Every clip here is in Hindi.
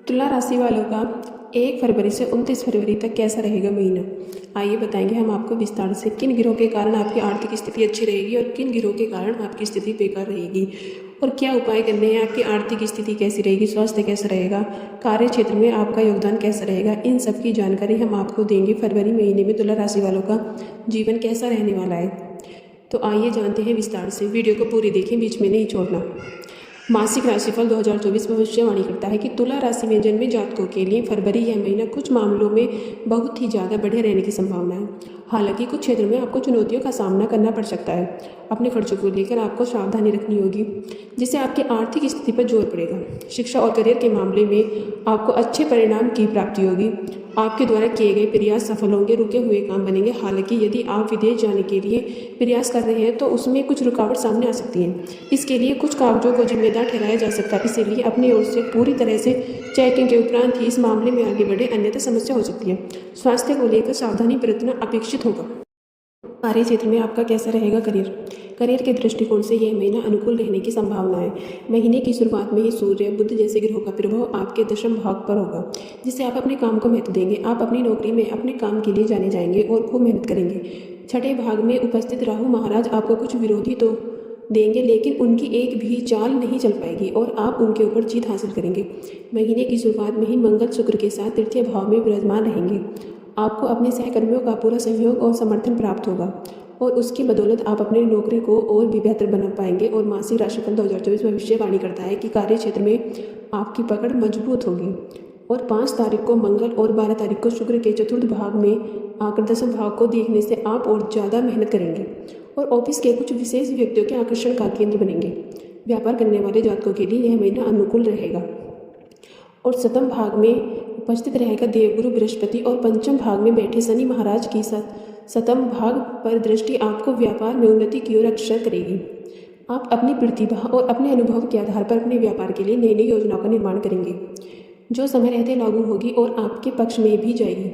तुला राशि वालों का 1 फरवरी से 29 फरवरी तक कैसा रहेगा महीना, आइए बताएंगे हम आपको विस्तार से। किन गिरोह के कारण आपकी आर्थिक स्थिति अच्छी रहेगी और किन गिरोह के कारण आपकी स्थिति बेकार रहेगी, और क्या उपाय करने हैं, आपकी आर्थिक स्थिति कैसी रहेगी, स्वास्थ्य कैसा रहेगा, कार्य क्षेत्र में आपका योगदान कैसा रहेगा, इन सब की जानकारी हम आपको देंगे। फरवरी महीने में तुला राशि वालों का जीवन कैसा रहने वाला है, तो आइए जानते हैं विस्तार से। वीडियो को पूरी देखें, बीच में नहीं छोड़ना। मासिक राशिफल 2024 भविष्यवाणी करता है कि तुला राशि में जन्मे जातकों के लिए फरवरी यह महीना कुछ मामलों में बहुत ही ज़्यादा बढ़िया रहने की संभावना है। हालांकि कुछ क्षेत्रों में आपको चुनौतियों का सामना करना पड़ सकता है। अपने खर्चों को लेकर आपको सावधानी रखनी होगी, जिससे आपकी आर्थिक स्थिति पर जोर पड़ेगा। शिक्षा और करियर के मामले में आपको अच्छे परिणाम की प्राप्ति होगी। आपके द्वारा किए गए प्रयास सफल होंगे, रुके हुए काम बनेंगे। हालांकि यदि आप विदेश जाने के लिए प्रयास कर रहे हैं तो उसमें कुछ रुकावट सामने आ सकती है। इसके लिए कुछ कागजों को जिम्मेदार ठहराया जा सकता है, इसीलिए अपनी ओर से पूरी तरह से चेकिंग के उपरांत ही इस मामले में आगे बढ़े, अन्यथा समस्या हो सकती है। स्वास्थ्य को लेकर सावधानी बरतना अपेक्षित होगा। कार्य क्षेत्र में आपका कैसा रहेगा करियर के दृष्टिकोण से यह महीना अनुकूल रहने की संभावना है। महीने की शुरुआत में ही सूर्य बुध जैसे ग्रहों का प्रभाव आपके दशम भाव पर होगा, जिससे आप अपने काम को महत्व देंगे। आप अपनी नौकरी में अपने काम के लिए जाने जाएंगे और खूब मेहनत करेंगे। छठे भाग में उपस्थित राहु महाराज आपको कुछ विरोधी तो देंगे, लेकिन उनकी एक भी चाल नहीं चल पाएगी और आप उनके ऊपर जीत हासिल करेंगे। महीने की शुरुआत में ही मंगल शुक्र के साथ तृतीय भाव में विराजमान रहेंगे। आपको अपने सहकर्मियों का पूरा सहयोग और समर्थन प्राप्त होगा और उसकी बदौलत आप अपनी नौकरी को और भी बेहतर बना पाएंगे। और मासिक राशिफल 2024 भविष्यवाणी करता है कि कार्य क्षेत्र में आपकी पकड़ मजबूत होगी और 5 तारीख को मंगल और 12 तारीख को शुक्र के चतुर्थ भाग में आकर दशम भाव को देखने से आप और ज़्यादा मेहनत करेंगे और ऑफिस के कुछ विशेष व्यक्तियों के आकर्षण का केंद्र बनेंगे। व्यापार करने वाले जातकों के लिए यह महीना अनुकूल रहेगा और सप्तम भाग में उपस्थित रहेगा देवगुरु बृहस्पति और पंचम भाग में बैठे शनि महाराज की सप्तम भाग पर दृष्टि आपको व्यापार में उन्नति की ओर अग्रसर करेगी। आप अपनी प्रतिभा और अपने अनुभव के आधार पर अपने व्यापार के लिए नई नई योजनाओं का निर्माण करेंगे, जो समय रहते लागू होगी और आपके पक्ष में भी जाएगी।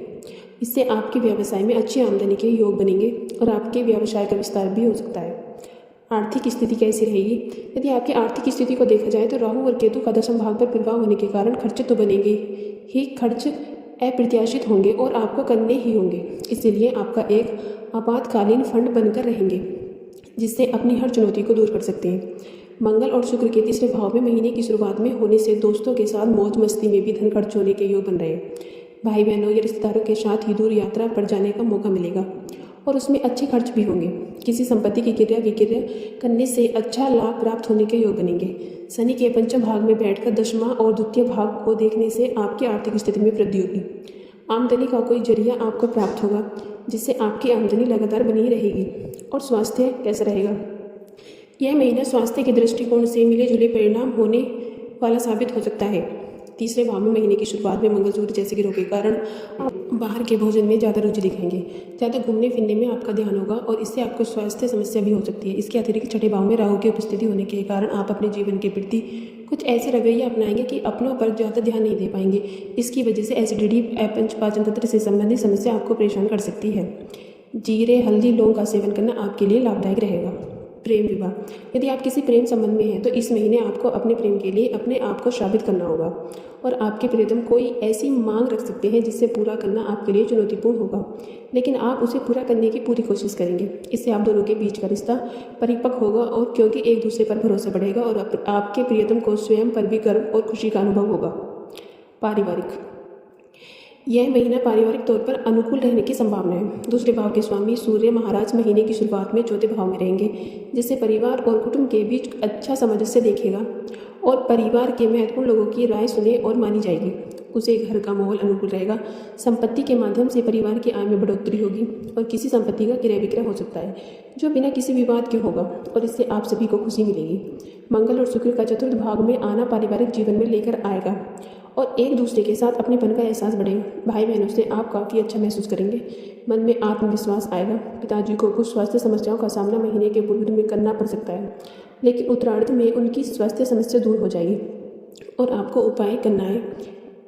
इससे आपके व्यवसाय में अच्छी आमदनी के योग बनेंगे और आपके व्यवसाय का विस्तार भी हो सकता है। आर्थिक स्थिति कैसी रहेगी, यदि आपकी आर्थिक स्थिति को देखा जाए तो राहु और केतु का दशम भाग पर प्रभाव होने के कारण खर्च तो बनेंगे ही, खर्च अप्रत्याशित होंगे और आपको करने ही होंगे। इसीलिए आपका एक आपातकालीन फंड बनकर रहेंगे, जिससे अपनी हर चुनौती को दूर कर सकते हैं। मंगल और शुक्र के तीसरे भाव में महीने की शुरुआत में होने से दोस्तों के साथ मौज मस्ती में भी धन खर्च होने के योग बन रहे हैं। भाई बहनों या रिश्तेदारों के साथ ही दूर यात्रा पर जाने का मौका मिलेगा और उसमें अच्छे खर्च भी होंगे। किसी संपत्ति की क्रय विक्रय करने से अच्छा लाभ प्राप्त होने के योग बनेंगे। शनि के पंचम भाग में बैठकर दशमा और द्वितीय भाग को देखने से आपकी आर्थिक स्थिति में वृद्धि होगी। आमदनी का कोई जरिया आपको प्राप्त होगा, जिससे आपकी आमदनी लगातार बनी रहेगी। और स्वास्थ्य कैसा रहेगा, यह महीना स्वास्थ्य के दृष्टिकोण से मिले जुले परिणाम होने वाला साबित हो सकता है। तीसरे भाव में महीने की शुरुआत में मंगल सूर्य जैसे ग्रहों के कारण आप बाहर के भोजन में ज़्यादा रुचि दिखाएंगे। ज़्यादा घूमने फिरने में आपका ध्यान होगा और इससे आपको स्वास्थ्य समस्या भी हो सकती है। इसके अतिरिक्त छठे भाव में राहु की उपस्थिति होने के कारण आप अपने जीवन के प्रति कुछ ऐसे रवैये अपनाएंगे कि अपनों पर ज़्यादा ध्यान नहीं दे पाएंगे। इसकी वजह से एसिडिटी पाचन तंत्र से संबंधित समस्या आपको परेशान कर सकती है। जीरे हल्दी लौंग का सेवन करना आपके लिए लाभदायक रहेगा। प्रेम विवाह, यदि आप किसी प्रेम संबंध में हैं तो इस महीने आपको अपने प्रेम के लिए अपने आप को साबित करना होगा और आपके प्रियतम कोई ऐसी मांग रख सकते हैं जिससे पूरा करना आपके लिए चुनौतीपूर्ण होगा, लेकिन आप उसे पूरा करने की पूरी कोशिश करेंगे। इससे आप दोनों के बीच का रिश्ता परिपक्व होगा और क्योंकि एक दूसरे पर भरोसा बढ़ेगा और आपके प्रियतम को स्वयं पर भी गर्व और खुशी का अनुभव होगा। पारिवारिक, यह महीना पारिवारिक तौर पर अनुकूल रहने की संभावना है। दूसरे भाव के स्वामी सूर्य महाराज महीने की शुरुआत में चौथे भाव में रहेंगे, जिससे परिवार और कुटुंब के बीच अच्छा सामंजस्य देखेगा और परिवार के महत्वपूर्ण लोगों की राय सुने और मानी जाएगी। उसे घर का माहौल अनुकूल रहेगा। संपत्ति के माध्यम से परिवार की आय में बढ़ोतरी होगी और किसी संपत्ति का क्रय विक्रय हो सकता है, जो बिना किसी विवाद के होगा और इससे आप सभी को खुशी मिलेगी। मंगल और शुक्र का चतुर्थ भाग में आना पारिवारिक जीवन में लेकर आएगा और एक दूसरे के साथ अपनेपन का एहसास बढ़ेगा। भाई बहनों से आप काफ़ी अच्छा महसूस करेंगे। मन में आत्मविश्वास आएगा। पिताजी को कुछ स्वास्थ्य समस्याओं का सामना महीने के पूर्व में करना पड़ सकता है, लेकिन उत्तरार्ध में उनकी स्वास्थ्य समस्या दूर हो जाएगी और आपको उपाय करना है।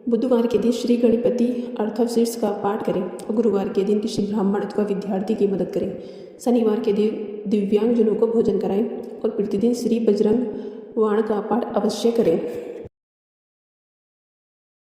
बुधवार के दिन श्री गणपति अर्थशीर्ष का पाठ करें और गुरुवार के दिन किसी ब्राह्मण अथवा विद्यार्थी की मदद करें। शनिवार के दिन दिव्यांगजनों को भोजन कराएं और प्रतिदिन श्री बजरंग वाण का पाठ अवश्य करें।